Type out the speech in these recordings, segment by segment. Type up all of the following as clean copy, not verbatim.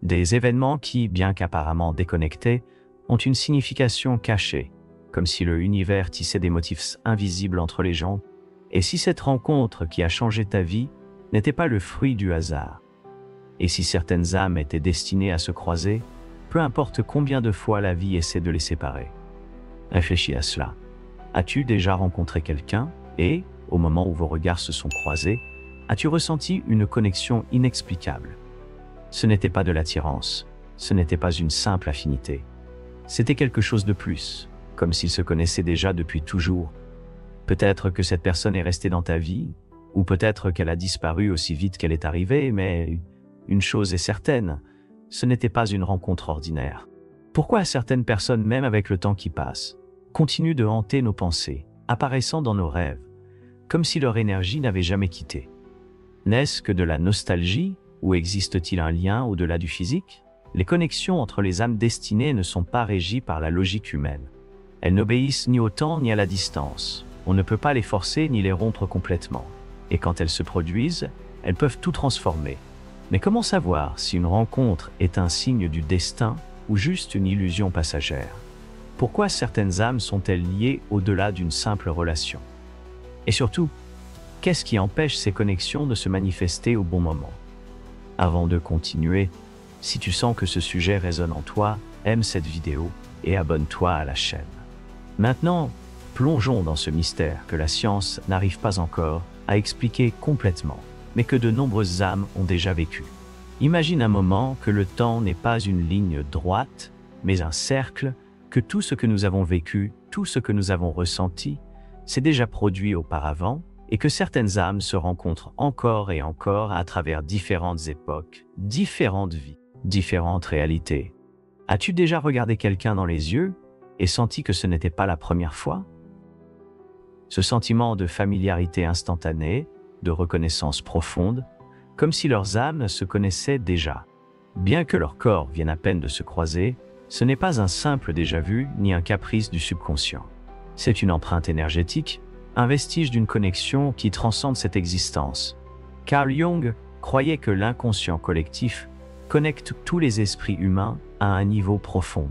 Des événements qui, bien qu'apparemment déconnectés, ont une signification cachée, comme si le univers tissait des motifs invisibles entre les gens. Et si cette rencontre qui a changé ta vie n'était pas le fruit du hasard? Et si certaines âmes étaient destinées à se croiser, peu importe combien de fois la vie essaie de les séparer? Réfléchis à cela. As-tu déjà rencontré quelqu'un et, au moment où vos regards se sont croisés, as-tu ressenti une connexion inexplicable? Ce n'était pas de l'attirance, ce n'était pas une simple affinité. C'était quelque chose de plus, comme s'ils se connaissaient déjà depuis toujours. Peut-être que cette personne est restée dans ta vie, ou peut-être qu'elle a disparu aussi vite qu'elle est arrivée, mais une chose est certaine, ce n'était pas une rencontre ordinaire. Pourquoi certaines personnes, même avec le temps qui passe, continuent de hanter nos pensées, apparaissant dans nos rêves, comme si leur énergie n'avait jamais quitté? N'est-ce que de la nostalgie, ou existe-t-il un lien au-delà du physique? Les connexions entre les âmes destinées ne sont pas régies par la logique humaine. Elles n'obéissent ni au temps ni à la distance. On ne peut pas les forcer ni les rompre complètement. Et quand elles se produisent, elles peuvent tout transformer. Mais comment savoir si une rencontre est un signe du destin ou juste une illusion passagère? Pourquoi certaines âmes sont-elles liées au-delà d'une simple relation? Et surtout, qu'est-ce qui empêche ces connexions de se manifester au bon moment? Avant de continuer, si tu sens que ce sujet résonne en toi, aime cette vidéo et abonne-toi à la chaîne. Maintenant, plongeons dans ce mystère que la science n'arrive pas encore à expliquer complètement, mais que de nombreuses âmes ont déjà vécu. Imagine un moment que le temps n'est pas une ligne droite, mais un cercle, que tout ce que nous avons vécu, tout ce que nous avons ressenti, s'est déjà produit auparavant, et que certaines âmes se rencontrent encore et encore à travers différentes époques, différentes vies, différentes réalités. As-tu déjà regardé quelqu'un dans les yeux et senti que ce n'était pas la première fois? Ce sentiment de familiarité instantanée, de reconnaissance profonde, comme si leurs âmes se connaissaient déjà. Bien que leurs corps viennent à peine de se croiser, ce n'est pas un simple déjà-vu ni un caprice du subconscient. C'est une empreinte énergétique, un vestige d'une connexion qui transcende cette existence. Carl Jung croyait que l'inconscient collectif connecte tous les esprits humains à un niveau profond.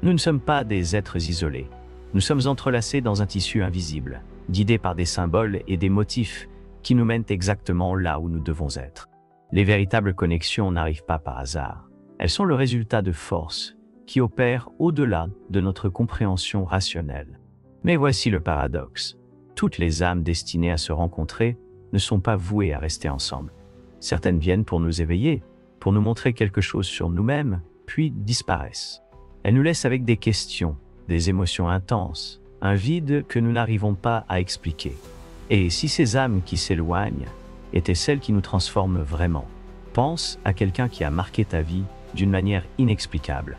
Nous ne sommes pas des êtres isolés. Nous sommes entrelacés dans un tissu invisible, guidés par des symboles et des motifs qui nous mènent exactement là où nous devons être. Les véritables connexions n'arrivent pas par hasard. Elles sont le résultat de forces qui opèrent au-delà de notre compréhension rationnelle. Mais voici le paradoxe. Toutes les âmes destinées à se rencontrer ne sont pas vouées à rester ensemble. Certaines viennent pour nous éveiller, pour nous montrer quelque chose sur nous-mêmes, puis disparaissent. Elles nous laissent avec des questions, des émotions intenses, un vide que nous n'arrivons pas à expliquer. Et si ces âmes qui s'éloignent étaient celles qui nous transforment vraiment? Pense à quelqu'un qui a marqué ta vie d'une manière inexplicable.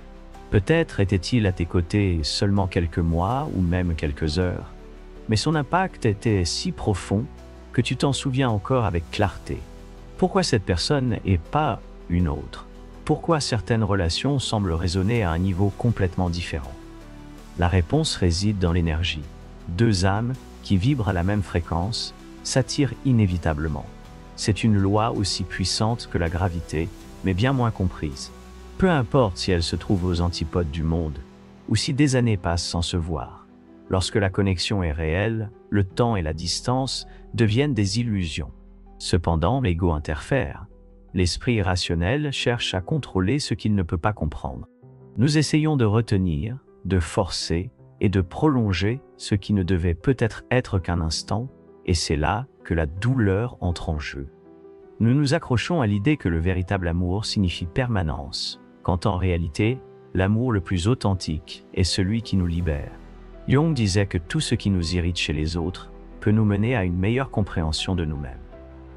Peut-être était-il à tes côtés seulement quelques mois ou même quelques heures, mais son impact était si profond que tu t'en souviens encore avec clarté. Pourquoi cette personne et pas une autre? Pourquoi certaines relations semblent résonner à un niveau complètement différent? La réponse réside dans l'énergie. Deux âmes qui vibrent à la même fréquence s'attirent inévitablement. C'est une loi aussi puissante que la gravité, mais bien moins comprise. Peu importe si elles se trouvent aux antipodes du monde, ou si des années passent sans se voir. Lorsque la connexion est réelle, le temps et la distance deviennent des illusions. Cependant, l'ego interfère. L'esprit irrationnel cherche à contrôler ce qu'il ne peut pas comprendre. Nous essayons de retenir, de forcer et de prolonger ce qui ne devait peut-être être qu'un instant, et c'est là que la douleur entre en jeu. Nous nous accrochons à l'idée que le véritable amour signifie permanence, quand en réalité, l'amour le plus authentique est celui qui nous libère. Jung disait que tout ce qui nous irrite chez les autres peut nous mener à une meilleure compréhension de nous-mêmes.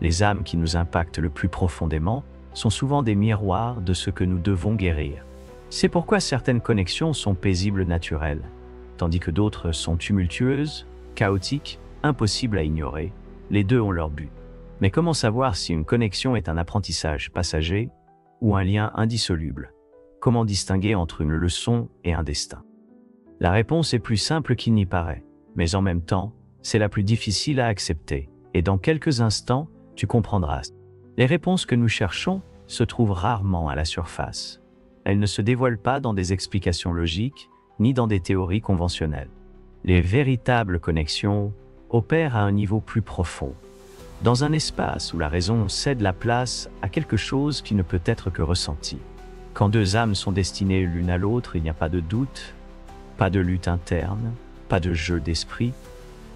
Les âmes qui nous impactent le plus profondément sont souvent des miroirs de ce que nous devons guérir. C'est pourquoi certaines connexions sont paisibles naturelles, tandis que d'autres sont tumultueuses, chaotiques, impossibles à ignorer. Les deux ont leur but. Mais comment savoir si une connexion est un apprentissage passager ou un lien indissoluble? Comment distinguer entre une leçon et un destin? La réponse est plus simple qu'il n'y paraît, mais en même temps, c'est la plus difficile à accepter, et dans quelques instants, tu comprendras. Les réponses que nous cherchons se trouvent rarement à la surface. Elles ne se dévoilent pas dans des explications logiques, ni dans des théories conventionnelles. Les véritables connexions opèrent à un niveau plus profond, dans un espace où la raison cède la place à quelque chose qui ne peut être que ressenti. Quand deux âmes sont destinées l'une à l'autre, il n'y a pas de doute, pas de lutte interne, pas de jeu d'esprit.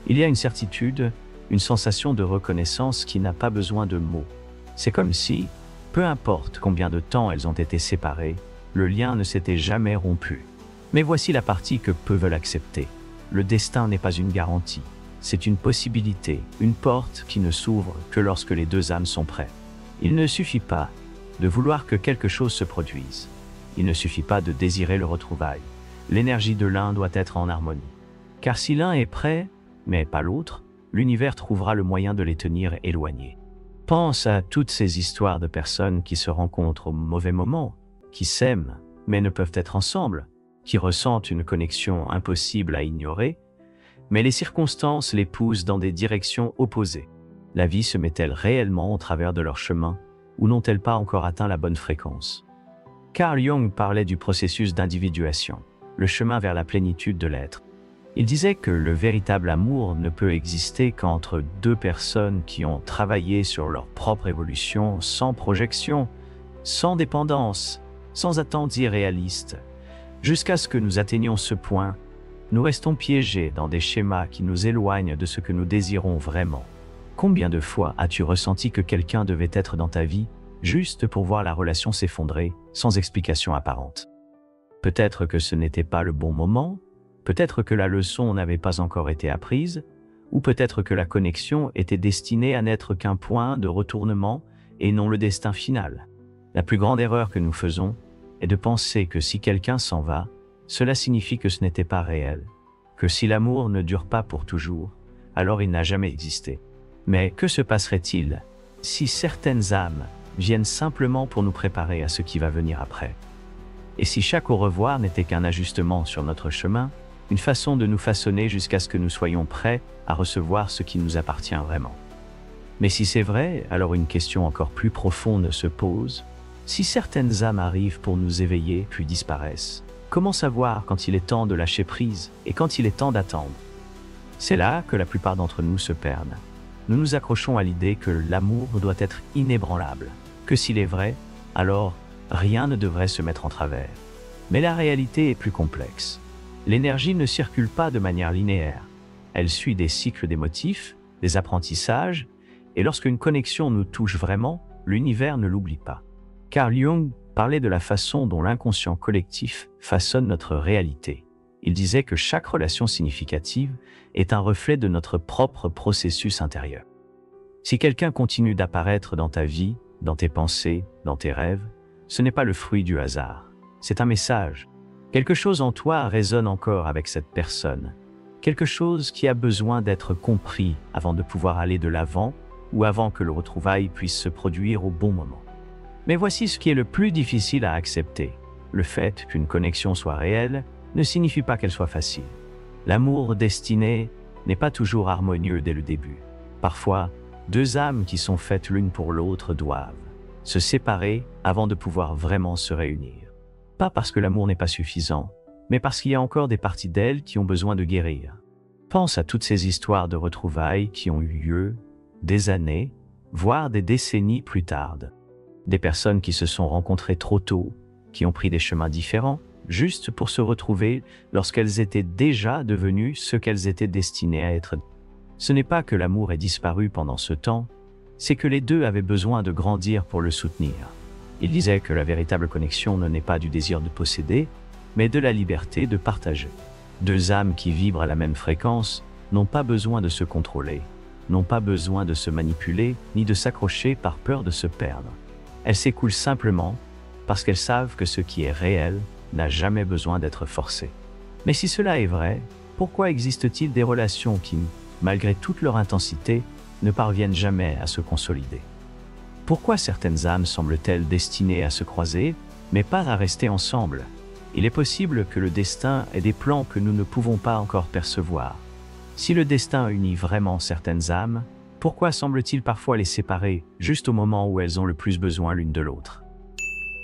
Il y a une certitude, une sensation de reconnaissance qui n'a pas besoin de mots. C'est comme si, peu importe combien de temps elles ont été séparées, le lien ne s'était jamais rompu. Mais voici la partie que peu veulent accepter. Le destin n'est pas une garantie. C'est une possibilité, une porte qui ne s'ouvre que lorsque les deux âmes sont prêtes. Il ne suffit pas de vouloir que quelque chose se produise. Il ne suffit pas de désirer le retrouvaille. L'énergie de l'un doit être en harmonie. Car si l'un est prêt, mais pas l'autre, l'univers trouvera le moyen de les tenir éloignés. Pense à toutes ces histoires de personnes qui se rencontrent au mauvais moment, qui s'aiment, mais ne peuvent être ensemble, qui ressentent une connexion impossible à ignorer, mais les circonstances les poussent dans des directions opposées. La vie se met-elle réellement au travers de leur chemin, ou n'ont-elles pas encore atteint la bonne fréquence? Carl Jung parlait du processus d'individuation, le chemin vers la plénitude de l'être. Il disait que le véritable amour ne peut exister qu'entre deux personnes qui ont travaillé sur leur propre évolution sans projection, sans dépendance, sans attentes irréalistes. Jusqu'à ce que nous atteignions ce point, nous restons piégés dans des schémas qui nous éloignent de ce que nous désirons vraiment. Combien de fois as-tu ressenti que quelqu'un devait être dans ta vie juste pour voir la relation s'effondrer sans explication apparente? Peut-être que ce n'était pas le bon moment, peut-être que la leçon n'avait pas encore été apprise, ou peut-être que la connexion était destinée à n'être qu'un point de retournement et non le destin final. La plus grande erreur que nous faisons est de penser que si quelqu'un s'en va, cela signifie que ce n'était pas réel, que si l'amour ne dure pas pour toujours, alors il n'a jamais existé. Mais que se passerait-il si certaines âmes viennent simplement pour nous préparer à ce qui va venir après? Et si chaque au revoir n'était qu'un ajustement sur notre chemin, une façon de nous façonner jusqu'à ce que nous soyons prêts à recevoir ce qui nous appartient vraiment? Mais si c'est vrai, alors une question encore plus profonde se pose. Si certaines âmes arrivent pour nous éveiller puis disparaissent, comment savoir quand il est temps de lâcher prise et quand il est temps d'attendre? C'est là que la plupart d'entre nous se perdent. Nous nous accrochons à l'idée que l'amour doit être inébranlable, que s'il est vrai, alors rien ne devrait se mettre en travers. Mais la réalité est plus complexe. L'énergie ne circule pas de manière linéaire. Elle suit des cycles d'émotifs, des apprentissages, et lorsqu'une connexion nous touche vraiment, l'univers ne l'oublie pas. Carl Jung parlait de la façon dont l'inconscient collectif façonne notre réalité. Il disait que chaque relation significative est un reflet de notre propre processus intérieur. Si quelqu'un continue d'apparaître dans ta vie, dans tes pensées, dans tes rêves, ce n'est pas le fruit du hasard. C'est un message. Quelque chose en toi résonne encore avec cette personne. Quelque chose qui a besoin d'être compris avant de pouvoir aller de l'avant ou avant que le retrouvaille puisse se produire au bon moment. Mais voici ce qui est le plus difficile à accepter. Le fait qu'une connexion soit réelle ne signifie pas qu'elle soit facile. L'amour destiné n'est pas toujours harmonieux dès le début. Parfois, deux âmes qui sont faites l'une pour l'autre doivent se séparer avant de pouvoir vraiment se réunir. Pas parce que l'amour n'est pas suffisant, mais parce qu'il y a encore des parties d'elles qui ont besoin de guérir. Pense à toutes ces histoires de retrouvailles qui ont eu lieu des années, voire des décennies plus tard. Des personnes qui se sont rencontrées trop tôt, qui ont pris des chemins différents, juste pour se retrouver lorsqu'elles étaient déjà devenues ce qu'elles étaient destinées à être. Ce n'est pas que l'amour ait disparu pendant ce temps, c'est que les deux avaient besoin de grandir pour le soutenir. Il disait que la véritable connexion ne naît pas du désir de posséder, mais de la liberté de partager. Deux âmes qui vibrent à la même fréquence n'ont pas besoin de se contrôler, n'ont pas besoin de se manipuler, ni de s'accrocher par peur de se perdre. Elles s'écoulent simplement parce qu'elles savent que ce qui est réel n'a jamais besoin d'être forcé. Mais si cela est vrai, pourquoi existe-t-il des relations qui, malgré toute leur intensité, ne parviennent jamais à se consolider? Pourquoi certaines âmes semblent-elles destinées à se croiser, mais pas à rester ensemble? Il est possible que le destin ait des plans que nous ne pouvons pas encore percevoir. Si le destin unit vraiment certaines âmes, pourquoi semble-t-il parfois les séparer, juste au moment où elles ont le plus besoin l'une de l'autre?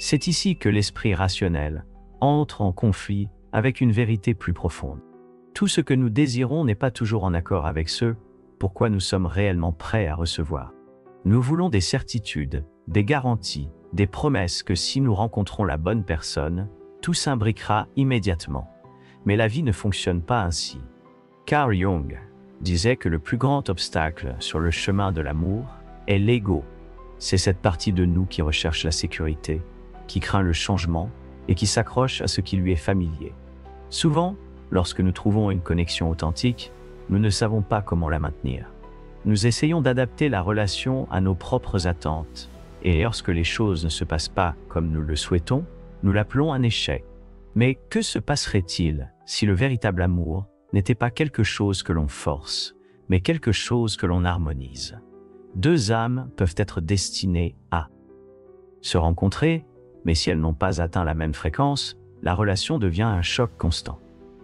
C'est ici que l'esprit rationnel entre en conflit avec une vérité plus profonde. Tout ce que nous désirons n'est pas toujours en accord avec ce pourquoi nous sommes réellement prêts à recevoir. Nous voulons des certitudes, des garanties, des promesses que si nous rencontrons la bonne personne, tout s'imbriquera immédiatement. Mais la vie ne fonctionne pas ainsi. Carl Jung disait que le plus grand obstacle sur le chemin de l'amour est l'ego. C'est cette partie de nous qui recherche la sécurité, qui craint le changement et qui s'accroche à ce qui lui est familier. Souvent, lorsque nous trouvons une connexion authentique, nous ne savons pas comment la maintenir. Nous essayons d'adapter la relation à nos propres attentes, et lorsque les choses ne se passent pas comme nous le souhaitons, nous l'appelons un échec. Mais que se passerait-il si le véritable amour n'était pas quelque chose que l'on force, mais quelque chose que l'on harmonise? Deux âmes peuvent être destinées à se rencontrer, mais si elles n'ont pas atteint la même fréquence, la relation devient un choc constant.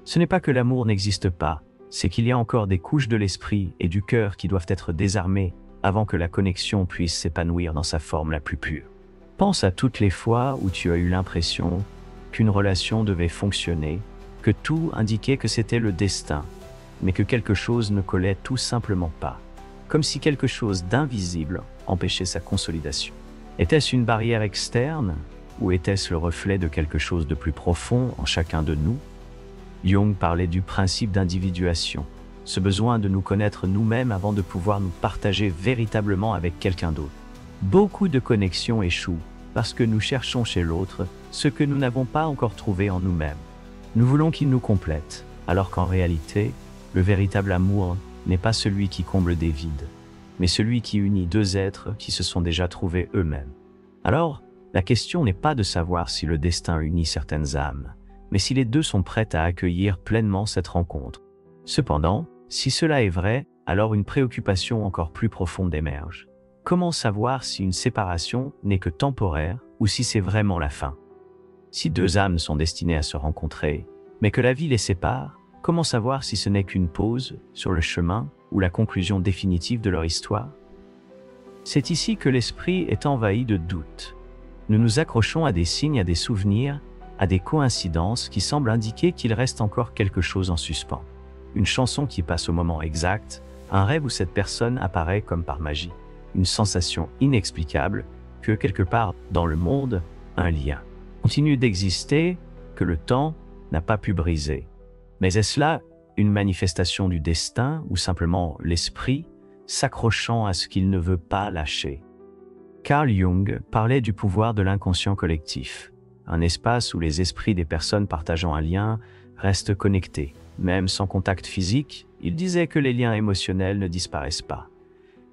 Ce n'est pas que l'amour n'existe pas, c'est qu'il y a encore des couches de l'esprit et du cœur qui doivent être désarmées avant que la connexion puisse s'épanouir dans sa forme la plus pure. Pense à toutes les fois où tu as eu l'impression qu'une relation devait fonctionner, que tout indiquait que c'était le destin, mais que quelque chose ne collait tout simplement pas, comme si quelque chose d'invisible empêchait sa consolidation. Était-ce une barrière externe, ou était-ce le reflet de quelque chose de plus profond en chacun de nous? Jung parlait du principe d'individuation, ce besoin de nous connaître nous-mêmes avant de pouvoir nous partager véritablement avec quelqu'un d'autre. Beaucoup de connexions échouent parce que nous cherchons chez l'autre ce que nous n'avons pas encore trouvé en nous-mêmes. Nous voulons qu'il nous complète, alors qu'en réalité, le véritable amour n'est pas celui qui comble des vides, mais celui qui unit deux êtres qui se sont déjà trouvés eux-mêmes. Alors, la question n'est pas de savoir si le destin unit certaines âmes, mais si les deux sont prêtes à accueillir pleinement cette rencontre. Cependant, si cela est vrai, alors une préoccupation encore plus profonde émerge. Comment savoir si une séparation n'est que temporaire ou si c'est vraiment la fin? Si deux âmes sont destinées à se rencontrer, mais que la vie les sépare, comment savoir si ce n'est qu'une pause sur le chemin ou la conclusion définitive de leur histoire? C'est ici que l'esprit est envahi de doutes. Nous nous accrochons à des signes, à des souvenirs, à des coïncidences qui semblent indiquer qu'il reste encore quelque chose en suspens. Une chanson qui passe au moment exact, un rêve où cette personne apparaît comme par magie, une sensation inexplicable que quelque part dans le monde, un lien continue d'exister que le temps n'a pas pu briser. Mais est-ce là une manifestation du destin ou simplement l'esprit s'accrochant à ce qu'il ne veut pas lâcher? Carl Jung parlait du pouvoir de l'inconscient collectif, un espace où les esprits des personnes partageant un lien restent connectés. Même sans contact physique, il disait que les liens émotionnels ne disparaissent pas.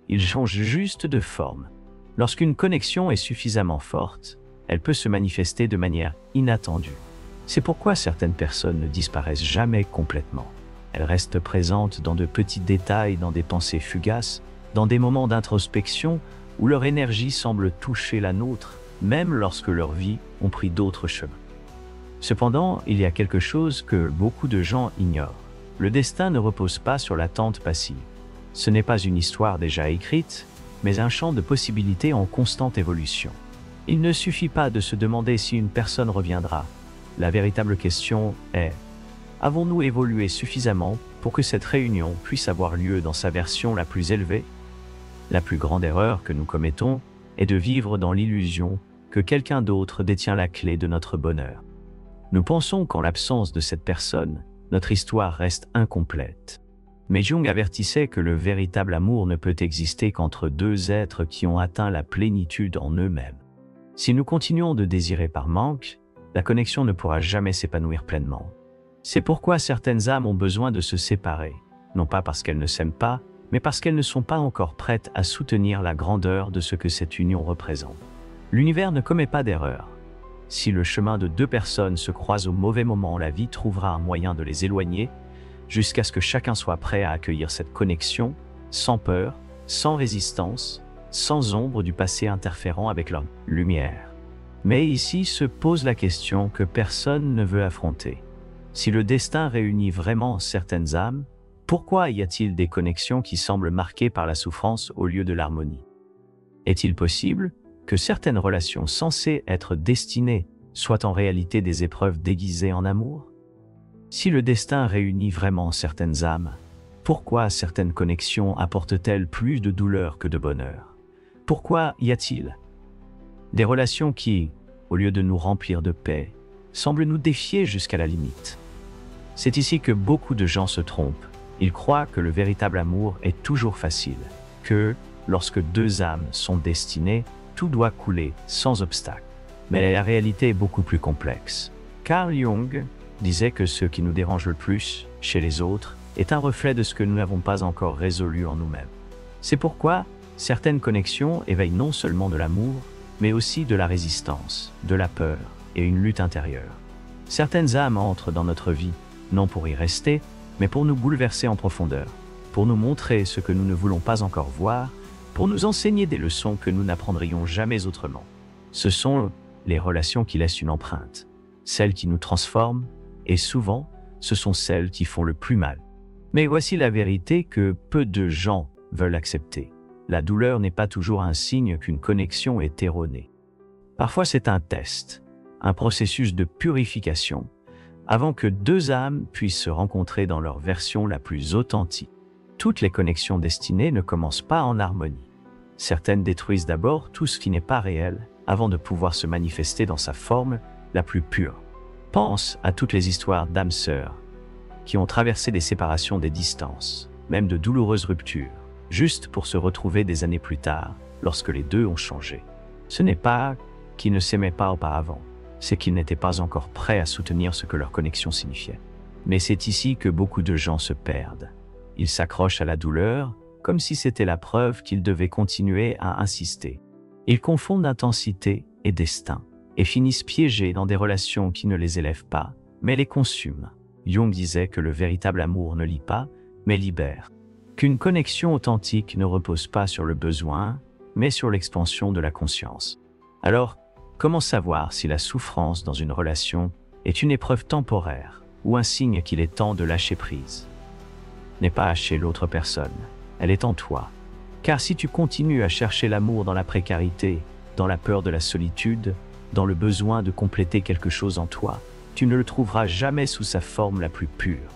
Ils changent juste de forme. Lorsqu'une connexion est suffisamment forte, elle peut se manifester de manière inattendue. C'est pourquoi certaines personnes ne disparaissent jamais complètement. Elles restent présentes dans de petits détails, dans des pensées fugaces, dans des moments d'introspection où leur énergie semble toucher la nôtre, même lorsque leurs vies ont pris d'autres chemins. Cependant, il y a quelque chose que beaucoup de gens ignorent. Le destin ne repose pas sur l'attente passive. Ce n'est pas une histoire déjà écrite, mais un champ de possibilités en constante évolution. Il ne suffit pas de se demander si une personne reviendra. La véritable question est: avons-nous évolué suffisamment pour que cette réunion puisse avoir lieu dans sa version la plus élevée? La plus grande erreur que nous commettons est de vivre dans l'illusion que quelqu'un d'autre détient la clé de notre bonheur. Nous pensons qu'en l'absence de cette personne, notre histoire reste incomplète. Mais Jung avertissait que le véritable amour ne peut exister qu'entre deux êtres qui ont atteint la plénitude en eux-mêmes. Si nous continuons de désirer par manque, la connexion ne pourra jamais s'épanouir pleinement. C'est pourquoi certaines âmes ont besoin de se séparer, non pas parce qu'elles ne s'aiment pas, mais parce qu'elles ne sont pas encore prêtes à soutenir la grandeur de ce que cette union représente. L'univers ne commet pas d'erreur. Si le chemin de deux personnes se croise au mauvais moment, la vie trouvera un moyen de les éloigner, jusqu'à ce que chacun soit prêt à accueillir cette connexion, sans peur, sans résistance, sans ombre du passé interférant avec leur lumière. Mais ici se pose la question que personne ne veut affronter. Si le destin réunit vraiment certaines âmes, pourquoi y a-t-il des connexions qui semblent marquées par la souffrance au lieu de l'harmonie? Est-il possible que certaines relations censées être destinées soient en réalité des épreuves déguisées en amour? Si le destin réunit vraiment certaines âmes, pourquoi certaines connexions apportent-elles plus de douleur que de bonheur? Pourquoi y a-t-il des relations qui, au lieu de nous remplir de paix, semblent nous défier jusqu'à la limite? C'est ici que beaucoup de gens se trompent. Ils croient que le véritable amour est toujours facile, que, lorsque deux âmes sont destinées, tout doit couler sans obstacle. Mais la réalité est beaucoup plus complexe. Carl Jung disait que ce qui nous dérange le plus chez les autres est un reflet de ce que nous n'avons pas encore résolu en nous-mêmes. C'est pourquoi certaines connexions éveillent non seulement de l'amour, mais aussi de la résistance, de la peur et une lutte intérieure. Certaines âmes entrent dans notre vie, non pour y rester, mais pour nous bouleverser en profondeur, pour nous montrer ce que nous ne voulons pas encore voir, pour nous enseigner des leçons que nous n'apprendrions jamais autrement. Ce sont les relations qui laissent une empreinte, celles qui nous transforment, et souvent, ce sont celles qui font le plus mal. Mais voici la vérité que peu de gens veulent accepter. La douleur n'est pas toujours un signe qu'une connexion est erronée. Parfois c'est un test, un processus de purification, avant que deux âmes puissent se rencontrer dans leur version la plus authentique. Toutes les connexions destinées ne commencent pas en harmonie. Certaines détruisent d'abord tout ce qui n'est pas réel, avant de pouvoir se manifester dans sa forme la plus pure. Pense à toutes les histoires d'âmes sœurs qui ont traversé des séparations, des distances, même de douloureuses ruptures, juste pour se retrouver des années plus tard, lorsque les deux ont changé. Ce n'est pas qu'ils ne s'aimaient pas auparavant, c'est qu'ils n'étaient pas encore prêts à soutenir ce que leur connexion signifiait. Mais c'est ici que beaucoup de gens se perdent. Ils s'accrochent à la douleur, comme si c'était la preuve qu'ils devaient continuer à insister. Ils confondent intensité et destin, et finissent piégés dans des relations qui ne les élèvent pas, mais les consument. Jung disait que le véritable amour ne lie pas, mais libère. Qu'une connexion authentique ne repose pas sur le besoin, mais sur l'expansion de la conscience. Alors, comment savoir si la souffrance dans une relation est une épreuve temporaire ou un signe qu'il est temps de lâcher prise? N'est pas chez l'autre personne, elle est en toi. Car si tu continues à chercher l'amour dans la précarité, dans la peur de la solitude, dans le besoin de compléter quelque chose en toi, tu ne le trouveras jamais sous sa forme la plus pure.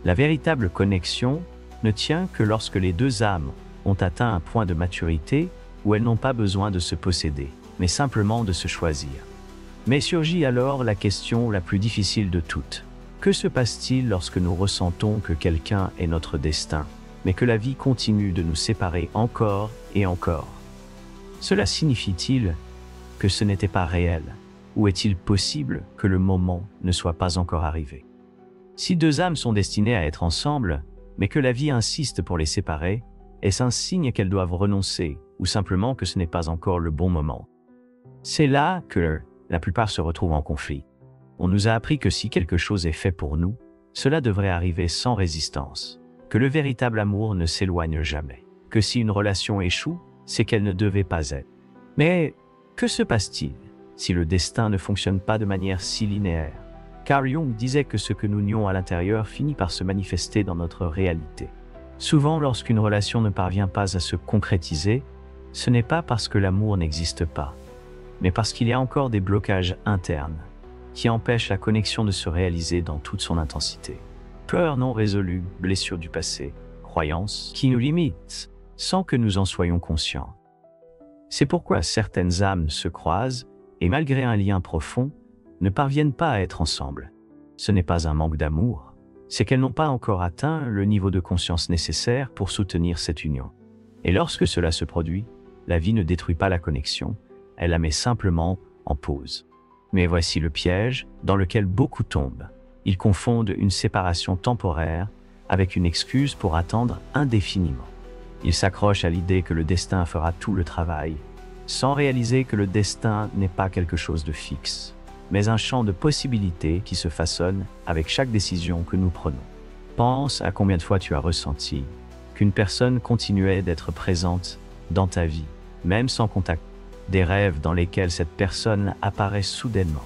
La véritable connexion ne tient que lorsque les deux âmes ont atteint un point de maturité où elles n'ont pas besoin de se posséder, mais simplement de se choisir. Mais surgit alors la question la plus difficile de toutes. Que se passe-t-il lorsque nous ressentons que quelqu'un est notre destin, mais que la vie continue de nous séparer encore et encore? Cela signifie-t-il que ce n'était pas réel, ou est-il possible que le moment ne soit pas encore arrivé? Si deux âmes sont destinées à être ensemble, mais que la vie insiste pour les séparer, est-ce un signe qu'elles doivent renoncer, ou simplement que ce n'est pas encore le bon moment? C'est là que la plupart se retrouvent en conflit. On nous a appris que si quelque chose est fait pour nous, cela devrait arriver sans résistance, que le véritable amour ne s'éloigne jamais, que si une relation échoue, c'est qu'elle ne devait pas être. Mais que se passe-t-il si le destin ne fonctionne pas de manière si linéaire? Carl Jung disait que ce que nous nions à l'intérieur finit par se manifester dans notre réalité. Souvent, lorsqu'une relation ne parvient pas à se concrétiser, ce n'est pas parce que l'amour n'existe pas, mais parce qu'il y a encore des blocages internes qui empêchent la connexion de se réaliser dans toute son intensité. Peurs non résolues, blessures du passé, croyances qui nous limitent sans que nous en soyons conscients. C'est pourquoi certaines âmes se croisent et malgré un lien profond, ne parviennent pas à être ensemble. Ce n'est pas un manque d'amour, c'est qu'elles n'ont pas encore atteint le niveau de conscience nécessaire pour soutenir cette union. Et lorsque cela se produit, la vie ne détruit pas la connexion, elle la met simplement en pause. Mais voici le piège dans lequel beaucoup tombent. Ils confondent une séparation temporaire avec une excuse pour attendre indéfiniment. Ils s'accrochent à l'idée que le destin fera tout le travail, sans réaliser que le destin n'est pas quelque chose de fixe, mais un champ de possibilités qui se façonne avec chaque décision que nous prenons. Pense à combien de fois tu as ressenti qu'une personne continuait d'être présente dans ta vie, même sans contact. Des rêves dans lesquels cette personne apparaît soudainement.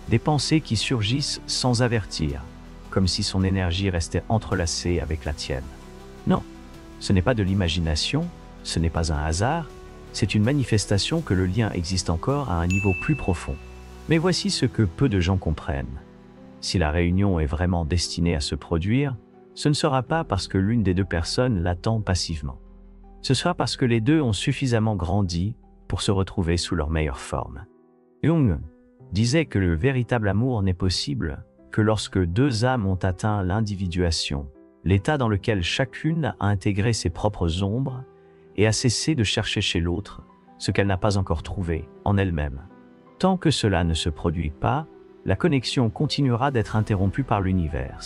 Des pensées qui surgissent sans avertir, comme si son énergie restait entrelacée avec la tienne. Non, ce n'est pas de l'imagination, ce n'est pas un hasard, C'est une manifestation que le lien existe encore à un niveau plus profond. Mais voici ce que peu de gens comprennent. Si la réunion est vraiment destinée à se produire, ce ne sera pas parce que l'une des deux personnes l'attend passivement. Ce sera parce que les deux ont suffisamment grandi pour se retrouver sous leur meilleure forme. Jung disait que le véritable amour n'est possible que lorsque deux âmes ont atteint l'individuation, l'état dans lequel chacune a intégré ses propres ombres et a cessé de chercher chez l'autre ce qu'elle n'a pas encore trouvé en elle-même. Tant que cela ne se produit pas, la connexion continuera d'être interrompue par l'univers.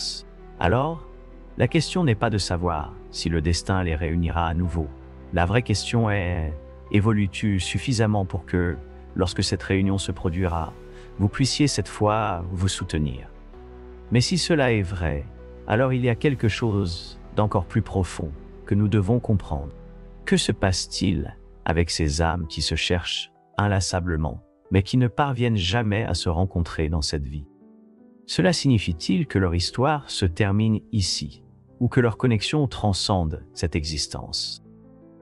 Alors, la question n'est pas de savoir si le destin les réunira à nouveau. La vraie question est, évolues-tu suffisamment pour que, lorsque cette réunion se produira, vous puissiez cette fois vous soutenir? Mais si cela est vrai, alors il y a quelque chose d'encore plus profond que nous devons comprendre. Que se passe-t-il avec ces âmes qui se cherchent inlassablement, mais qui ne parviennent jamais à se rencontrer dans cette vie? Cela signifie-t-il que leur histoire se termine ici, ou que leur connexion transcende cette existence?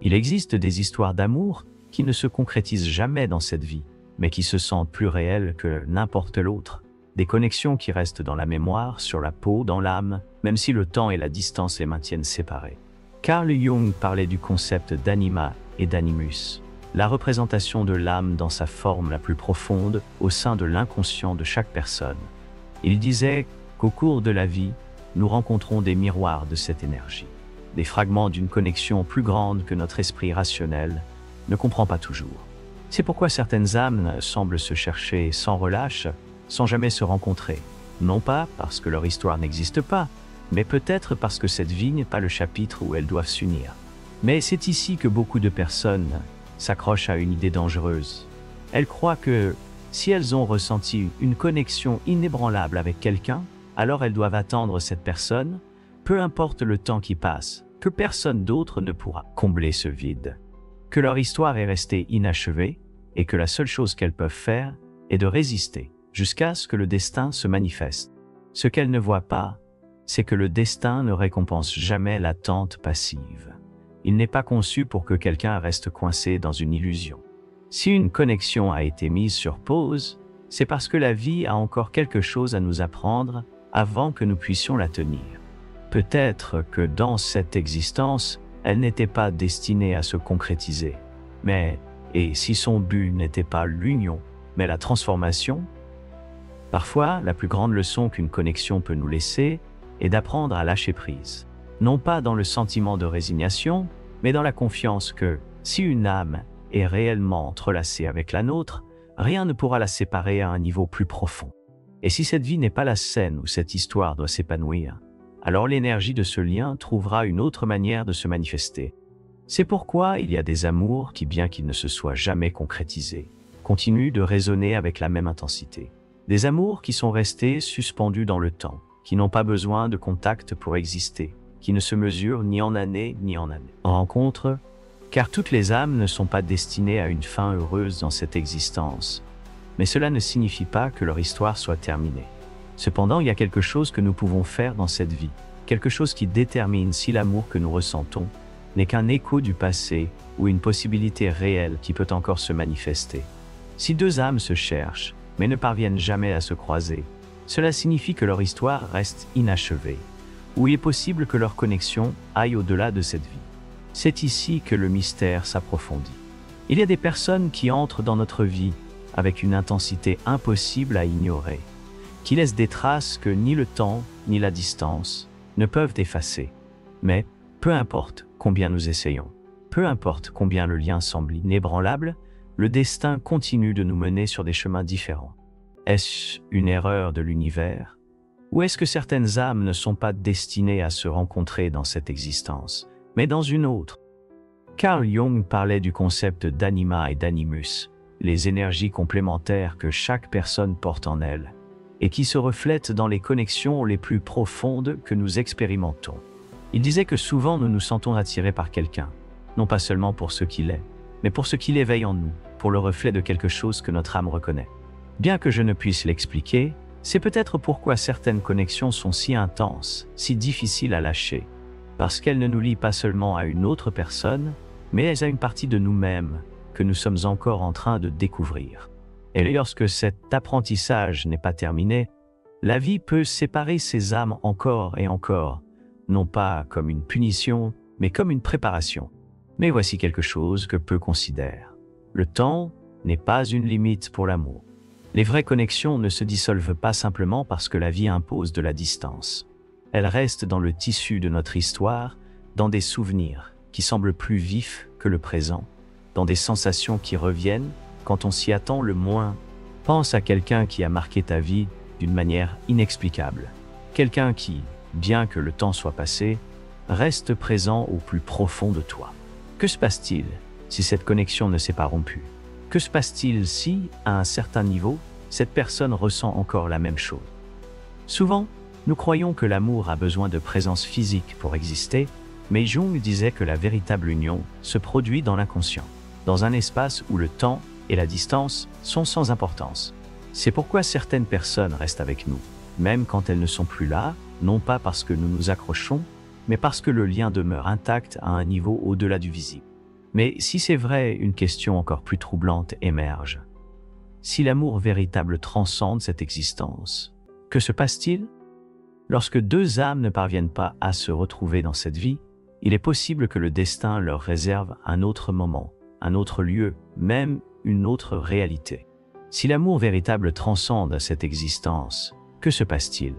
Il existe des histoires d'amour qui ne se concrétisent jamais dans cette vie, mais qui se sentent plus réelles que n'importe l'autre. Des connexions qui restent dans la mémoire, sur la peau, dans l'âme, même si le temps et la distance les maintiennent séparés. Carl Jung parlait du concept d'anima et d'animus, la représentation de l'âme dans sa forme la plus profonde au sein de l'inconscient de chaque personne. Il disait qu'au cours de la vie, nous rencontrons des miroirs de cette énergie, des fragments d'une connexion plus grande que notre esprit rationnel ne comprend pas toujours. C'est pourquoi certaines âmes semblent se chercher sans relâche, sans jamais se rencontrer, non pas parce que leur histoire n'existe pas, mais peut-être parce que cette vie n'est pas le chapitre où elles doivent s'unir. Mais c'est ici que beaucoup de personnes s'accrochent à une idée dangereuse. Elles croient que, si elles ont ressenti une connexion inébranlable avec quelqu'un, alors elles doivent attendre cette personne, peu importe le temps qui passe, que personne d'autre ne pourra combler ce vide. Que leur histoire est restée inachevée, et que la seule chose qu'elles peuvent faire est de résister, jusqu'à ce que le destin se manifeste. Ce qu'elles ne voient pas, c'est que le destin ne récompense jamais l'attente passive. Il n'est pas conçu pour que quelqu'un reste coincé dans une illusion. Si une connexion a été mise sur pause, c'est parce que la vie a encore quelque chose à nous apprendre avant que nous puissions la tenir. Peut-être que dans cette existence, elle n'était pas destinée à se concrétiser. Et si son but n'était pas l'union, mais la transformation? Parfois, la plus grande leçon qu'une connexion peut nous laisser est d'apprendre à lâcher prise. Non pas dans le sentiment de résignation, mais dans la confiance que, si une âme est réellement entrelacée avec la nôtre, rien ne pourra la séparer à un niveau plus profond. Et si cette vie n'est pas la scène où cette histoire doit s'épanouir, alors l'énergie de ce lien trouvera une autre manière de se manifester. C'est pourquoi il y a des amours qui, bien qu'ils ne se soient jamais concrétisés, continuent de résonner avec la même intensité. Des amours qui sont restés suspendus dans le temps, qui n'ont pas besoin de contact pour exister, qui ne se mesurent ni en années ni en rencontres, car toutes les âmes ne sont pas destinées à une fin heureuse dans cette existence. Mais cela ne signifie pas que leur histoire soit terminée. Cependant, il y a quelque chose que nous pouvons faire dans cette vie, quelque chose qui détermine si l'amour que nous ressentons n'est qu'un écho du passé ou une possibilité réelle qui peut encore se manifester. Si deux âmes se cherchent, mais ne parviennent jamais à se croiser, cela signifie que leur histoire reste inachevée, ou il est possible que leur connexion aille au-delà de cette vie. C'est ici que le mystère s'approfondit. Il y a des personnes qui entrent dans notre vie avec une intensité impossible à ignorer, qui laissent des traces que ni le temps ni la distance ne peuvent effacer. Mais, peu importe combien nous essayons, peu importe combien le lien semble inébranlable, le destin continue de nous mener sur des chemins différents. Est-ce une erreur de l'univers? Ou est-ce que certaines âmes ne sont pas destinées à se rencontrer dans cette existence, mais dans une autre? Carl Jung parlait du concept d'anima et d'animus, les énergies complémentaires que chaque personne porte en elle, et qui se reflètent dans les connexions les plus profondes que nous expérimentons. Il disait que souvent nous nous sentons attirés par quelqu'un, non pas seulement pour ce qu'il est, mais pour ce qu'il éveille en nous, pour le reflet de quelque chose que notre âme reconnaît. Bien que je ne puisse l'expliquer, c'est peut-être pourquoi certaines connexions sont si intenses, si difficiles à lâcher, parce qu'elles ne nous lient pas seulement à une autre personne, mais à une partie de nous-mêmes que nous sommes encore en train de découvrir. Et lorsque cet apprentissage n'est pas terminé, la vie peut séparer ces âmes encore et encore, non pas comme une punition, mais comme une préparation. Mais voici quelque chose que peu considèrent. Le temps n'est pas une limite pour l'amour. Les vraies connexions ne se dissolvent pas simplement parce que la vie impose de la distance. Elles restent dans le tissu de notre histoire, dans des souvenirs qui semblent plus vifs que le présent, dans des sensations qui reviennent quand on s'y attend le moins. Pense à quelqu'un qui a marqué ta vie d'une manière inexplicable. Quelqu'un qui, bien que le temps soit passé, reste présent au plus profond de toi. Que se passe-t-il si cette connexion ne s'est pas rompue? Que se passe-t-il si, à un certain niveau, cette personne ressent encore la même chose? Souvent, nous croyons que l'amour a besoin de présence physique pour exister, mais Jung disait que la véritable union se produit dans l'inconscient, dans un espace où le temps et la distance sont sans importance. C'est pourquoi certaines personnes restent avec nous, même quand elles ne sont plus là, non pas parce que nous nous accrochons, mais parce que le lien demeure intact à un niveau au-delà du visible. Mais si c'est vrai, une question encore plus troublante émerge. Si l'amour véritable transcende cette existence, que se passe-t-il? Lorsque deux âmes ne parviennent pas à se retrouver dans cette vie, il est possible que le destin leur réserve un autre moment, un autre lieu, même une autre réalité. Si l'amour véritable transcende cette existence, que se passe-t-il?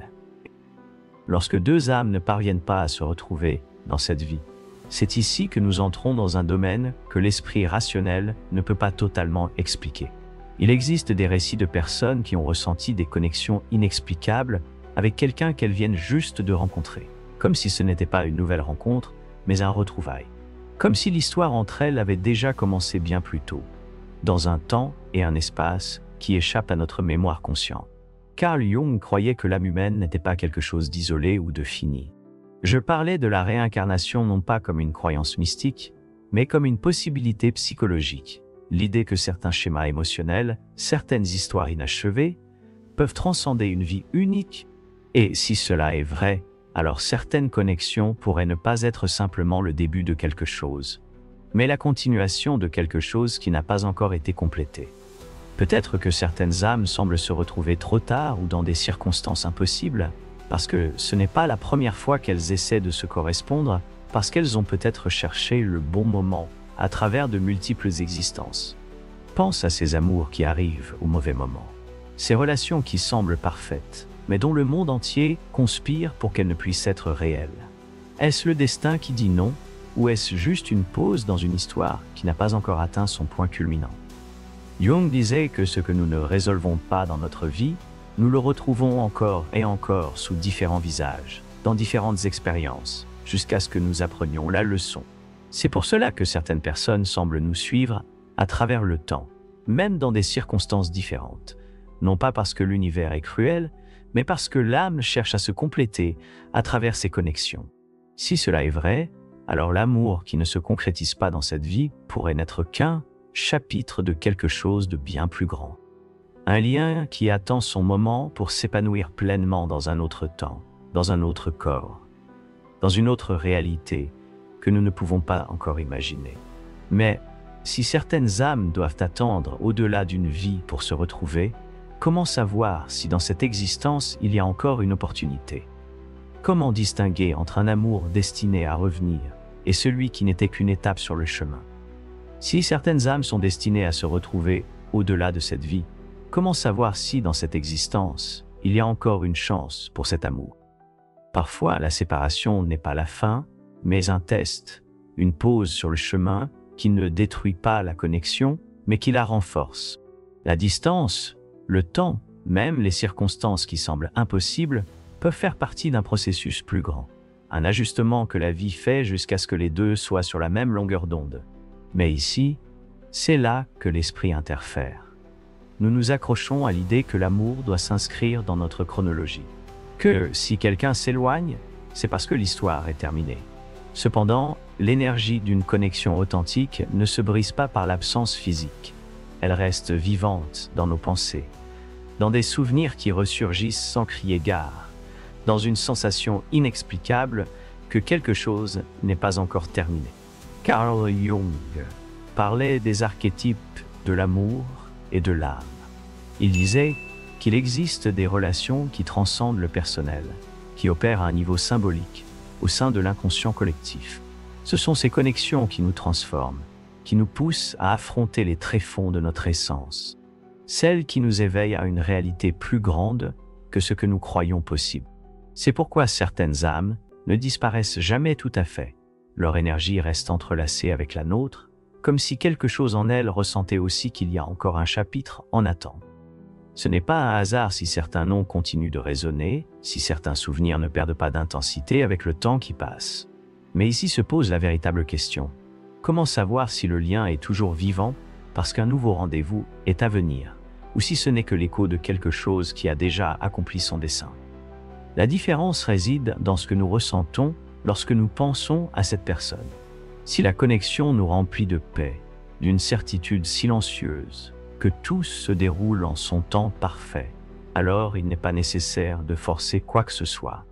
Lorsque deux âmes ne parviennent pas à se retrouver dans cette vie, c'est ici que nous entrons dans un domaine que l'esprit rationnel ne peut pas totalement expliquer. Il existe des récits de personnes qui ont ressenti des connexions inexplicables avec quelqu'un qu'elles viennent juste de rencontrer, comme si ce n'était pas une nouvelle rencontre, mais un retrouvaille. Comme si l'histoire entre elles avait déjà commencé bien plus tôt, dans un temps et un espace qui échappent à notre mémoire consciente. Carl Jung croyait que l'âme humaine n'était pas quelque chose d'isolé ou de fini. Je parlais de la réincarnation non pas comme une croyance mystique, mais comme une possibilité psychologique. L'idée que certains schémas émotionnels, certaines histoires inachevées, peuvent transcender une vie unique. Et si cela est vrai, alors certaines connexions pourraient ne pas être simplement le début de quelque chose, mais la continuation de quelque chose qui n'a pas encore été complété. Peut-être que certaines âmes semblent se retrouver trop tard ou dans des circonstances impossibles, parce que ce n'est pas la première fois qu'elles essaient de se correspondre, parce qu'elles ont peut-être cherché le bon moment à travers de multiples existences. Pense à ces amours qui arrivent au mauvais moment, ces relations qui semblent parfaites, mais dont le monde entier conspire pour qu'elles ne puissent être réelles. Est-ce le destin qui dit non, ou est-ce juste une pause dans une histoire qui n'a pas encore atteint son point culminant? Jung disait que ce que nous ne résolvons pas dans notre vie, nous le retrouvons encore et encore sous différents visages, dans différentes expériences, jusqu'à ce que nous apprenions la leçon. C'est pour cela que certaines personnes semblent nous suivre à travers le temps, même dans des circonstances différentes. Non pas parce que l'univers est cruel, mais parce que l'âme cherche à se compléter à travers ses connexions. Si cela est vrai, alors l'amour qui ne se concrétise pas dans cette vie pourrait n'être qu'un chapitre de quelque chose de bien plus grand. Un lien qui attend son moment pour s'épanouir pleinement dans un autre temps, dans un autre corps, dans une autre réalité que nous ne pouvons pas encore imaginer. Mais si certaines âmes doivent attendre au-delà d'une vie pour se retrouver, comment savoir si dans cette existence il y a encore une opportunité? Comment distinguer entre un amour destiné à revenir et celui qui n'était qu'une étape sur le chemin? Si certaines âmes sont destinées à se retrouver au-delà de cette vie, comment savoir si dans cette existence il y a encore une chance pour cet amour? Parfois, la séparation n'est pas la fin, mais un test, une pause sur le chemin qui ne détruit pas la connexion, mais qui la renforce. La distance, le temps, même les circonstances qui semblent impossibles, peuvent faire partie d'un processus plus grand. Un ajustement que la vie fait jusqu'à ce que les deux soient sur la même longueur d'onde. Mais ici, c'est là que l'esprit interfère. Nous nous accrochons à l'idée que l'amour doit s'inscrire dans notre chronologie. Que si quelqu'un s'éloigne, c'est parce que l'histoire est terminée. Cependant, l'énergie d'une connexion authentique ne se brise pas par l'absence physique. Elle reste vivante dans nos pensées, dans des souvenirs qui ressurgissent sans crier gare, dans une sensation inexplicable que quelque chose n'est pas encore terminé. Carl Jung parlait des archétypes de l'amour et de l'âme. Il disait qu'il existe des relations qui transcendent le personnel, qui opèrent à un niveau symbolique, au sein de l'inconscient collectif. Ce sont ces connexions qui nous transforment, qui nous poussent à affronter les tréfonds de notre essence, celles qui nous éveillent à une réalité plus grande que ce que nous croyons possible. C'est pourquoi certaines âmes ne disparaissent jamais tout à fait. Leur énergie reste entrelacée avec la nôtre, comme si quelque chose en elles ressentait aussi qu'il y a encore un chapitre en attente. Ce n'est pas un hasard si certains noms continuent de résonner, si certains souvenirs ne perdent pas d'intensité avec le temps qui passe. Mais ici se pose la véritable question. Comment savoir si le lien est toujours vivant parce qu'un nouveau rendez-vous est à venir, ou si ce n'est que l'écho de quelque chose qui a déjà accompli son dessein? La différence réside dans ce que nous ressentons lorsque nous pensons à cette personne. Si la connexion nous remplit de paix, d'une certitude silencieuse, que tout se déroule en son temps parfait, alors il n'est pas nécessaire de forcer quoi que ce soit.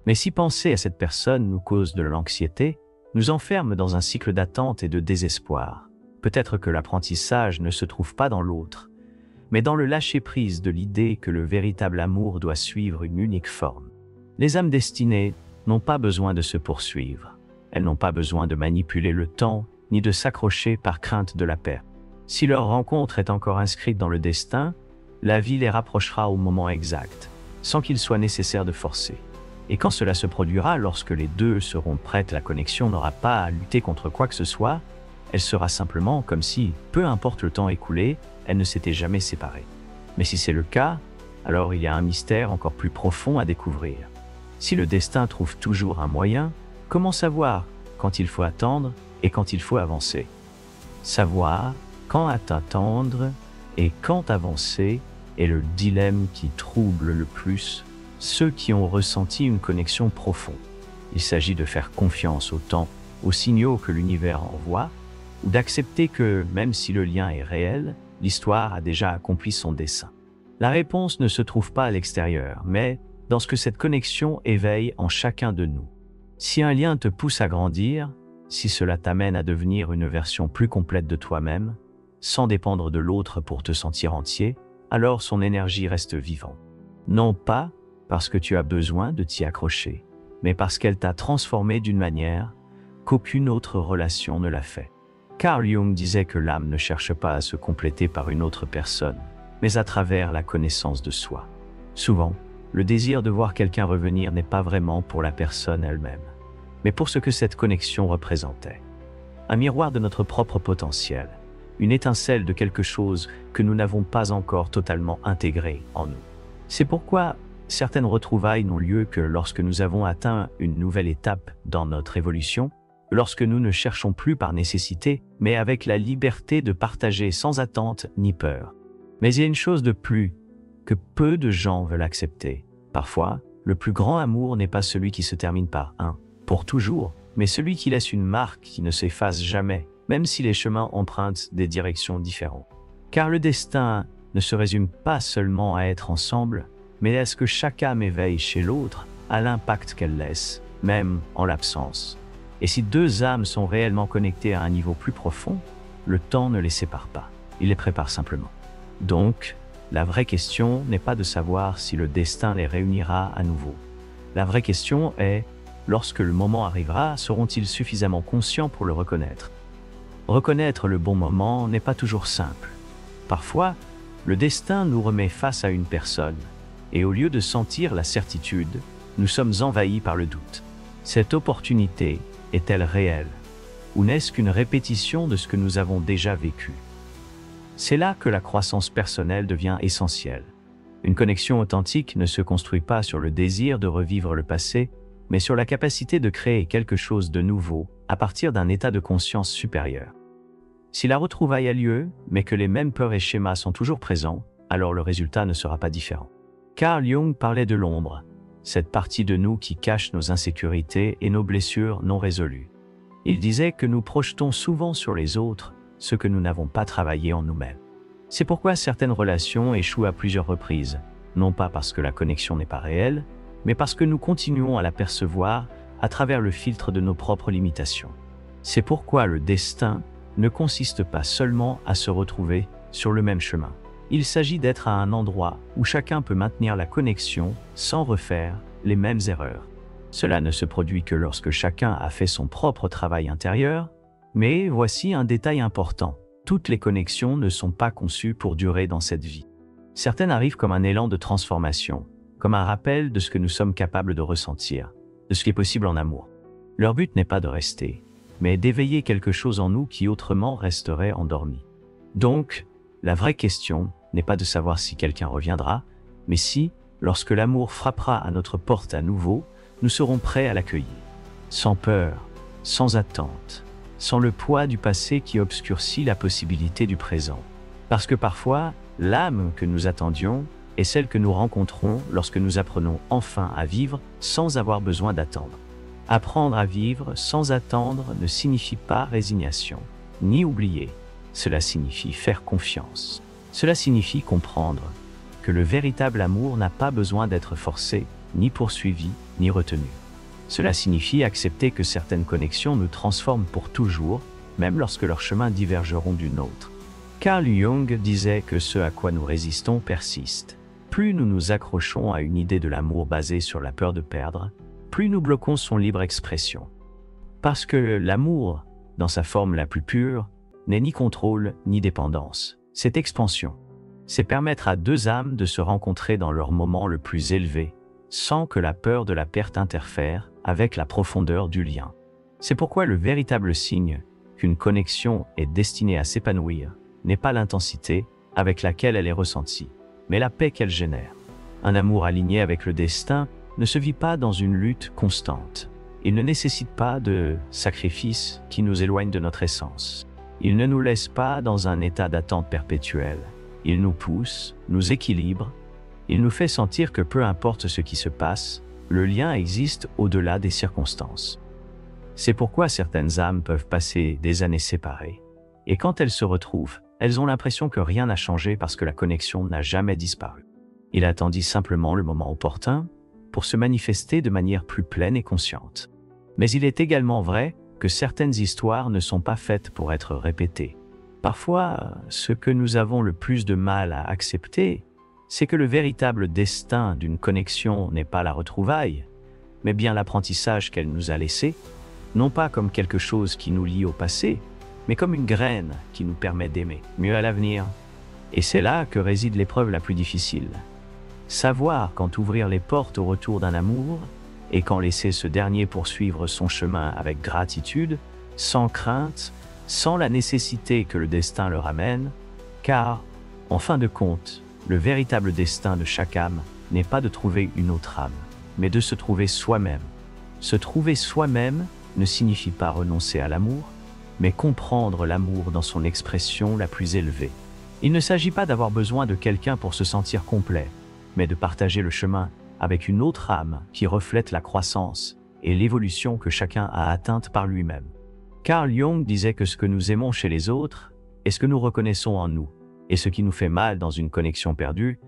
Mais si penser à cette personne nous cause de l'anxiété, nous enferme dans un cycle d'attente et de désespoir, peut-être que l'apprentissage ne se trouve pas dans l'autre, mais dans le lâcher-prise de l'idée que le véritable amour doit suivre une unique forme. Les âmes destinées n'ont pas besoin de se poursuivre. Elles n'ont pas besoin de manipuler le temps, ni de s'accrocher par crainte de la perte. Si leur rencontre est encore inscrite dans le destin, la vie les rapprochera au moment exact, sans qu'il soit nécessaire de forcer. Et quand cela se produira, lorsque les deux seront prêtes, la connexion n'aura pas à lutter contre quoi que ce soit, elle sera simplement comme si, peu importe le temps écoulé, elles ne s'étaient jamais séparées. Mais si c'est le cas, alors il y a un mystère encore plus profond à découvrir. Si le destin trouve toujours un moyen, comment savoir quand il faut attendre et quand il faut avancer? Savoir quand attendre et quand avancer est le dilemme qui trouble le plus ceux qui ont ressenti une connexion profonde. Il s'agit de faire confiance au temps, aux signaux que l'univers envoie, ou d'accepter que, même si le lien est réel, l'histoire a déjà accompli son dessein. La réponse ne se trouve pas à l'extérieur, mais dans ce que cette connexion éveille en chacun de nous. Si un lien te pousse à grandir, si cela t'amène à devenir une version plus complète de toi-même, sans dépendre de l'autre pour te sentir entier, alors son énergie reste vivante. Non pas parce que tu as besoin de t'y accrocher, mais parce qu'elle t'a transformé d'une manière qu'aucune autre relation ne l'a fait. Carl Jung disait que l'âme ne cherche pas à se compléter par une autre personne, mais à travers la connaissance de soi. Souvent, le désir de voir quelqu'un revenir n'est pas vraiment pour la personne elle-même, mais pour ce que cette connexion représentait. Un miroir de notre propre potentiel, une étincelle de quelque chose que nous n'avons pas encore totalement intégré en nous. C'est pourquoi certaines retrouvailles n'ont lieu que lorsque nous avons atteint une nouvelle étape dans notre évolution, lorsque nous ne cherchons plus par nécessité, mais avec la liberté de partager sans attente ni peur. Mais il y a une chose de plus que peu de gens veulent accepter. Parfois, le plus grand amour n'est pas celui qui se termine par un « pour toujours », mais celui qui laisse une marque qui ne s'efface jamais, même si les chemins empruntent des directions différentes. Car le destin ne se résume pas seulement à être ensemble, mais à ce que chaque âme éveille chez l'autre à l'impact qu'elle laisse, même en l'absence. Et si deux âmes sont réellement connectées à un niveau plus profond, le temps ne les sépare pas, il les prépare simplement. Donc, la vraie question n'est pas de savoir si le destin les réunira à nouveau. La vraie question est, lorsque le moment arrivera, seront-ils suffisamment conscients pour le reconnaître? Reconnaître le bon moment n'est pas toujours simple. Parfois, le destin nous remet face à une personne, et au lieu de sentir la certitude, nous sommes envahis par le doute. Cette opportunité est-elle réelle, ou n'est-ce qu'une répétition de ce que nous avons déjà vécu? C'est là que la croissance personnelle devient essentielle. Une connexion authentique ne se construit pas sur le désir de revivre le passé, mais sur la capacité de créer quelque chose de nouveau à partir d'un état de conscience supérieur. Si la retrouvaille a lieu, mais que les mêmes peurs et schémas sont toujours présents, alors le résultat ne sera pas différent. Carl Jung parlait de l'ombre, cette partie de nous qui cache nos insécurités et nos blessures non résolues. Il disait que nous projetons souvent sur les autres ce que nous n'avons pas travaillé en nous-mêmes. C'est pourquoi certaines relations échouent à plusieurs reprises, non pas parce que la connexion n'est pas réelle, mais parce que nous continuons à la percevoir à travers le filtre de nos propres limitations. C'est pourquoi le destin ne consiste pas seulement à se retrouver sur le même chemin. Il s'agit d'être à un endroit où chacun peut maintenir la connexion sans refaire les mêmes erreurs. Cela ne se produit que lorsque chacun a fait son propre travail intérieur, mais voici un détail important. Toutes les connexions ne sont pas conçues pour durer dans cette vie. Certaines arrivent comme un élan de transformation, comme un rappel de ce que nous sommes capables de ressentir, de ce qui est possible en amour. Leur but n'est pas de rester, mais d'éveiller quelque chose en nous qui autrement resterait endormi. Donc, la vraie question n'est pas de savoir si quelqu'un reviendra, mais si, lorsque l'amour frappera à notre porte à nouveau, nous serons prêts à l'accueillir, sans peur, sans attente, sans le poids du passé qui obscurcit la possibilité du présent. Parce que parfois, l'âme que nous attendions est celle que nous rencontrons lorsque nous apprenons enfin à vivre sans avoir besoin d'attendre. Apprendre à vivre sans attendre ne signifie pas résignation, ni oublier. Cela signifie faire confiance. Cela signifie comprendre que le véritable amour n'a pas besoin d'être forcé, ni poursuivi, ni retenu. Cela signifie accepter que certaines connexions nous transforment pour toujours, même lorsque leurs chemins divergeront du nôtre. Carl Jung disait que ce à quoi nous résistons persiste. Plus nous nous accrochons à une idée de l'amour basée sur la peur de perdre, plus nous bloquons son libre expression. Parce que l'amour, dans sa forme la plus pure, n'est ni contrôle ni dépendance. C'est expansion. C'est permettre à deux âmes de se rencontrer dans leur moment le plus élevé, sans que la peur de la perte interfère avec la profondeur du lien. C'est pourquoi le véritable signe qu'une connexion est destinée à s'épanouir n'est pas l'intensité avec laquelle elle est ressentie, mais la paix qu'elle génère. Un amour aligné avec le destin ne se vit pas dans une lutte constante. Il ne nécessite pas de sacrifices qui nous éloignent de notre essence. Il ne nous laisse pas dans un état d'attente perpétuelle. Il nous pousse, nous équilibre. Il nous fait sentir que peu importe ce qui se passe, le lien existe au-delà des circonstances. C'est pourquoi certaines âmes peuvent passer des années séparées. Et quand elles se retrouvent, elles ont l'impression que rien n'a changé parce que la connexion n'a jamais disparu. Il attendit simplement le moment opportun pour se manifester de manière plus pleine et consciente. Mais il est également vrai que certaines histoires ne sont pas faites pour être répétées. Parfois, ce que nous avons le plus de mal à accepter, c'est que le véritable destin d'une connexion n'est pas la retrouvaille, mais bien l'apprentissage qu'elle nous a laissé, non pas comme quelque chose qui nous lie au passé, mais comme une graine qui nous permet d'aimer mieux à l'avenir. Et c'est là que réside l'épreuve la plus difficile. Savoir quand ouvrir les portes au retour d'un amour et quand laisser ce dernier poursuivre son chemin avec gratitude, sans crainte, sans la nécessité que le destin le ramène, car, en fin de compte, le véritable destin de chaque âme n'est pas de trouver une autre âme, mais de se trouver soi-même. Se trouver soi-même ne signifie pas renoncer à l'amour, mais comprendre l'amour dans son expression la plus élevée. Il ne s'agit pas d'avoir besoin de quelqu'un pour se sentir complet, mais de partager le chemin avec une autre âme qui reflète la croissance et l'évolution que chacun a atteinte par lui-même. Carl Jung disait que ce que nous aimons chez les autres est ce que nous reconnaissons en nous, et ce qui nous fait mal dans une connexion perdue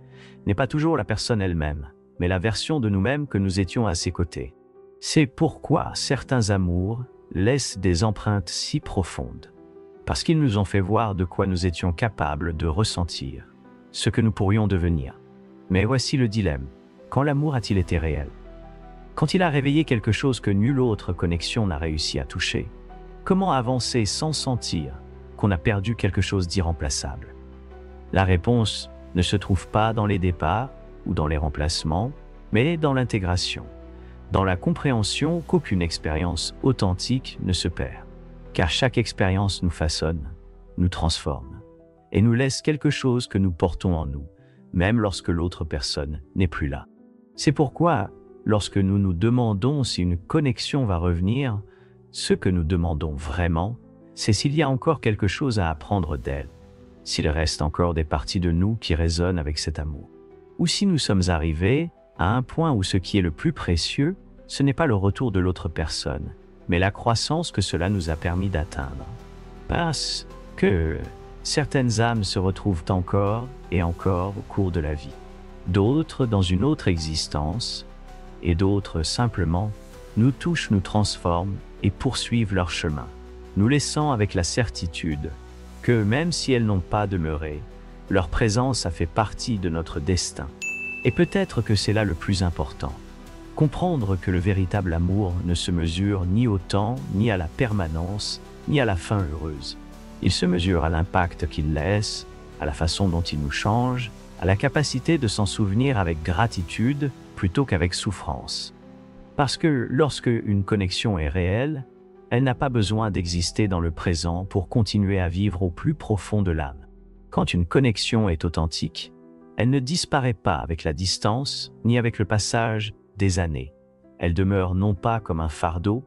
n'est pas toujours la personne elle-même, mais la version de nous-mêmes que nous étions à ses côtés. C'est pourquoi certains amours laissent des empreintes si profondes, parce qu'ils nous ont fait voir de quoi nous étions capables de ressentir, ce que nous pourrions devenir. Mais voici le dilemme. Quand l'amour a-t-il été réel? Quand il a réveillé quelque chose que nulle autre connexion n'a réussi à toucher, comment avancer sans sentir qu'on a perdu quelque chose d'irremplaçable? La réponse ne se trouve pas dans les départs ou dans les remplacements, mais dans l'intégration, dans la compréhension qu'aucune expérience authentique ne se perd. Car chaque expérience nous façonne, nous transforme, et nous laisse quelque chose que nous portons en nous, même lorsque l'autre personne n'est plus là. C'est pourquoi, lorsque nous nous demandons si une connexion va revenir, ce que nous demandons vraiment, c'est s'il y a encore quelque chose à apprendre d'elle, s'il reste encore des parties de nous qui résonnent avec cet amour, ou si nous sommes arrivés à un point où ce qui est le plus précieux, ce n'est pas le retour de l'autre personne, mais la croissance que cela nous a permis d'atteindre. Parce que certaines âmes se retrouvent encore et encore au cours de la vie, d'autres dans une autre existence, et d'autres simplement nous touchent, nous transforment et poursuivent leur chemin. nous laissant avec la certitude que même si elles n'ont pas demeuré, leur présence a fait partie de notre destin. Et peut-être que c'est là le plus important. Comprendre que le véritable amour ne se mesure ni au temps, ni à la permanence, ni à la fin heureuse. Il se mesure à l'impact qu'il laisse, à la façon dont il nous change, à la capacité de s'en souvenir avec gratitude plutôt qu'avec souffrance. Parce que lorsque une connexion est réelle, elle n'a pas besoin d'exister dans le présent pour continuer à vivre au plus profond de l'âme. Quand une connexion est authentique, elle ne disparaît pas avec la distance ni avec le passage des années. Elle demeure non pas comme un fardeau,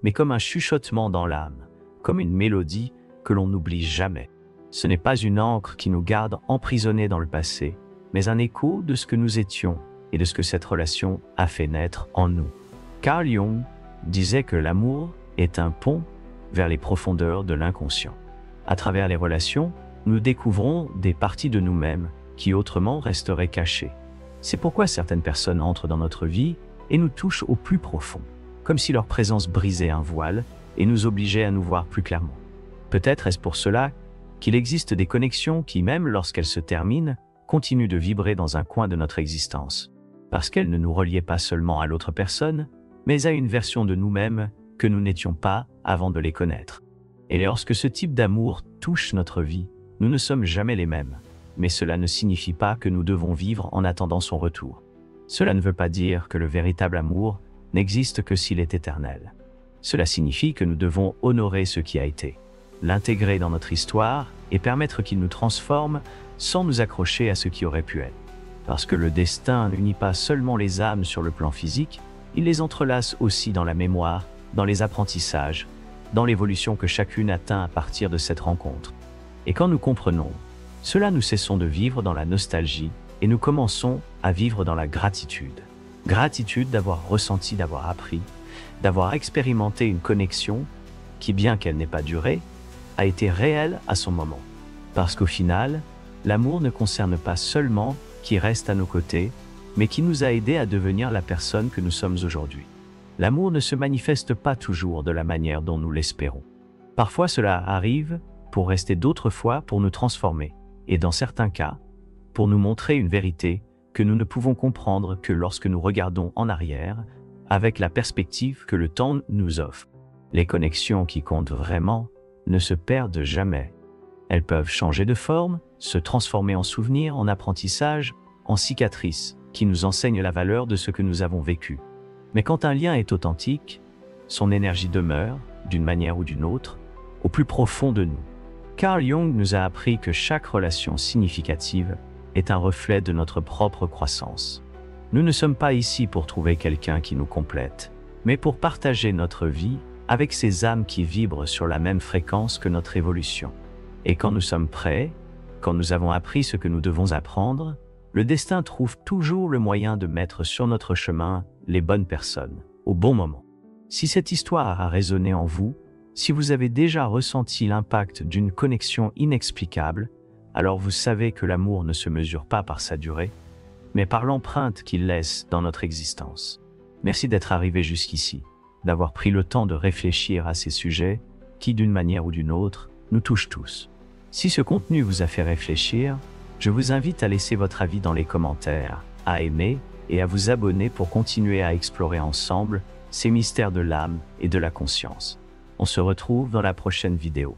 mais comme un chuchotement dans l'âme, comme une mélodie que l'on n'oublie jamais. Ce n'est pas une encre qui nous garde emprisonnés dans le passé, mais un écho de ce que nous étions et de ce que cette relation a fait naître en nous. Carl Jung disait que l'amour est un pont vers les profondeurs de l'inconscient. À travers les relations, nous découvrons des parties de nous-mêmes qui autrement resteraient cachées. C'est pourquoi certaines personnes entrent dans notre vie et nous touchent au plus profond, comme si leur présence brisait un voile et nous obligeait à nous voir plus clairement. Peut-être est-ce pour cela qu'il existe des connexions qui, même lorsqu'elles se terminent, continuent de vibrer dans un coin de notre existence, parce qu'elles ne nous reliaient pas seulement à l'autre personne, mais à une version de nous-mêmes que nous n'étions pas avant de les connaître. Et lorsque ce type d'amour touche notre vie, nous ne sommes jamais les mêmes, mais cela ne signifie pas que nous devons vivre en attendant son retour. Cela ne veut pas dire que le véritable amour n'existe que s'il est éternel. Cela signifie que nous devons honorer ce qui a été, l'intégrer dans notre histoire et permettre qu'il nous transforme sans nous accrocher à ce qui aurait pu être. Parce que le destin n'unit pas seulement les âmes sur le plan physique, il les entrelace aussi dans la mémoire, dans les apprentissages, dans l'évolution que chacune atteint à partir de cette rencontre. Et quand nous comprenons, cela nous cessons de vivre dans la nostalgie et nous commençons à vivre dans la gratitude. Gratitude d'avoir ressenti, d'avoir appris, d'avoir expérimenté une connexion qui, bien qu'elle n'ait pas duré, a été réelle à son moment. Parce qu'au final, l'amour ne concerne pas seulement qui reste à nos côtés, mais qui nous a aidés à devenir la personne que nous sommes aujourd'hui. L'amour ne se manifeste pas toujours de la manière dont nous l'espérons. Parfois cela arrive pour rester, d'autres fois pour nous transformer, et dans certains cas, pour nous montrer une vérité que nous ne pouvons comprendre que lorsque nous regardons en arrière, avec la perspective que le temps nous offre. Les connexions qui comptent vraiment ne se perdent jamais. Elles peuvent changer de forme, se transformer en souvenirs, en apprentissage, en cicatrices, qui nous enseignent la valeur de ce que nous avons vécu. Mais quand un lien est authentique, son énergie demeure, d'une manière ou d'une autre, au plus profond de nous. Carl Jung nous a appris que chaque relation significative est un reflet de notre propre croissance. Nous ne sommes pas ici pour trouver quelqu'un qui nous complète, mais pour partager notre vie avec ces âmes qui vibrent sur la même fréquence que notre évolution. Et quand nous sommes prêts, quand nous avons appris ce que nous devons apprendre, le destin trouve toujours le moyen de mettre sur notre chemin les bonnes personnes, au bon moment. Si cette histoire a résonné en vous, si vous avez déjà ressenti l'impact d'une connexion inexplicable, alors vous savez que l'amour ne se mesure pas par sa durée, mais par l'empreinte qu'il laisse dans notre existence. Merci d'être arrivé jusqu'ici, d'avoir pris le temps de réfléchir à ces sujets qui, d'une manière ou d'une autre, nous touchent tous. Si ce contenu vous a fait réfléchir, je vous invite à laisser votre avis dans les commentaires, à aimer et à vous abonner pour continuer à explorer ensemble ces mystères de l'âme et de la conscience. On se retrouve dans la prochaine vidéo.